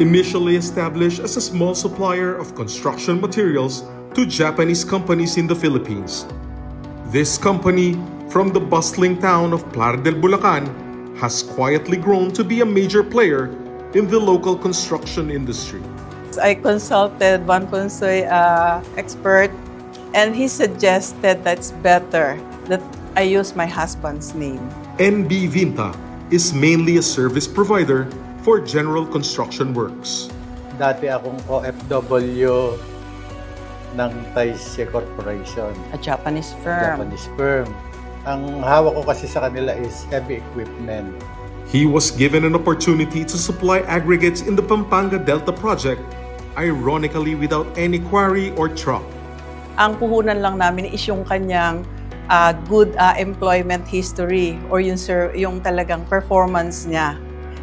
Initially established as a small supplier of construction materials to Japanese companies in the Philippines, this company from the bustling town of Pilar del Bulacan has quietly grown to be a major player in the local construction industry. I consulted one Punsoy expert, and he suggested that's better that I use my husband's name. NB Vinta is mainly a service provider for general construction works. Dati akong OFW ng Taishe Corporation. A Japanese firm. Ang hawak ko kasi sa kanila is heavy equipment. He was given an opportunity to supply aggregates in the Pampanga Delta project, ironically without any quarry or truck. Ang puhunan lang namin is yung kanyang good employment history or yung talagang performance niya.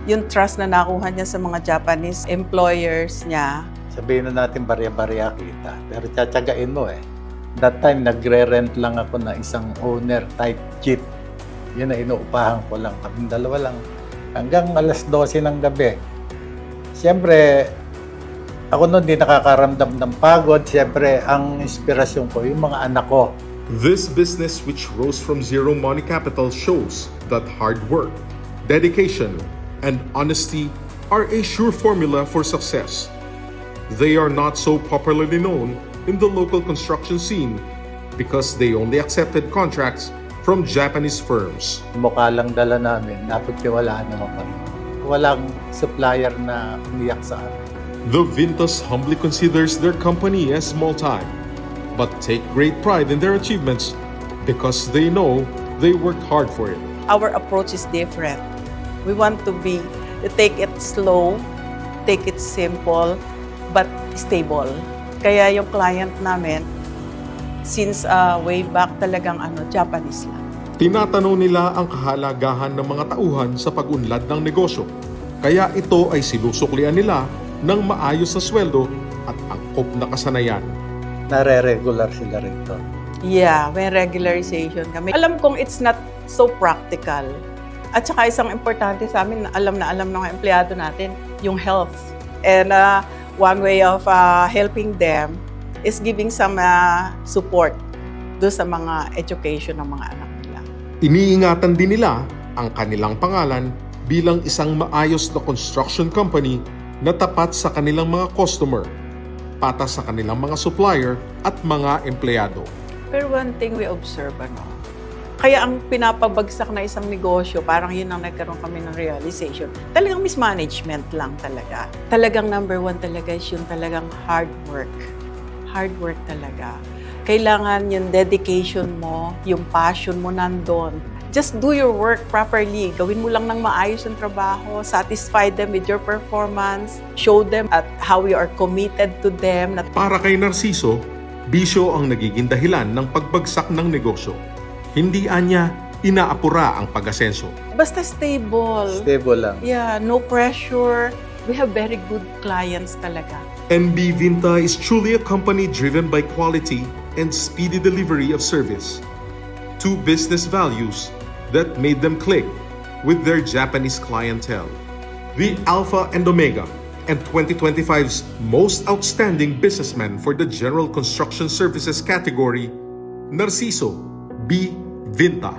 Yung trust na nakuha niya sa mga Japanese employers niya. Sabihin na natin barya-barya kita, pero tsatsagain mo eh. That time, nagre-rent lang ako na isang owner type jeep. Yun na inuupahan ko lang. Kaming dalawa lang. Hanggang alas 12 ng gabi. Siyempre, ako noon di nakakaramdam ng pagod. Siyempre, ang inspirasyon ko, yung mga anak ko. This business which rose from zero money capital shows that hard work, dedication, and honesty are a sure formula for success. They are not so popularly known in the local construction scene because they only accepted contracts from Japanese firms. Mukha lang dala namin, napagtiwalaan naman kami. Walang supplier na umiyak sa amin. The Vintas humbly considers their company as small time, but take great pride in their achievements because they know they worked hard for it. Our approach is different. We want to take it slow, take it simple, but stable. Kaya yung client namin, since way back talagang Japanese lang. Tinatanong nila ang kahalagahan ng mga tauhan sa pag-unlad ng negosyo. Kaya ito ay sinusuklian nila ng maayos na sweldo at angkop na kasanayan. Nare-regular sila rito. Yeah, may regularization kami. Alam kong it's not so practical. At saka isang importante sa amin, alam ng mga empleyado natin, yung health. And one way of helping them is giving some support do sa mga education ng mga anak nila. Iniingatan din nila ang kanilang pangalan bilang isang maayos na construction company na tapat sa kanilang mga customer, patas sa kanilang mga supplier at mga empleyado. Pero one thing we observe, kaya ang pinapabagsak na isang negosyo, parang yun ang nagkaroon kami ng realization. Talagang mismanagement lang talaga. Talagang number one talaga is yung talagang hard work. Hard work talaga. Kailangan yung dedication mo, yung passion mo nandun. Just do your work properly. Gawin mo lang ng maayos ang trabaho. Satisfy them with your performance. Show them at how you are committed to them. Para kay Narciso, bisyo ang nagiging dahilan ng pagbagsak ng negosyo. Hindi anya inaapura ang pag-asenso. Basta stable. Stable lang. Yeah, no pressure. We have very good clients talaga. NB Vinta is truly a company driven by quality and speedy delivery of service. Two business values that made them click with their Japanese clientele. The Alpha and Omega and 2025's most outstanding businessman for the general construction services category, Narciso B. Vinta.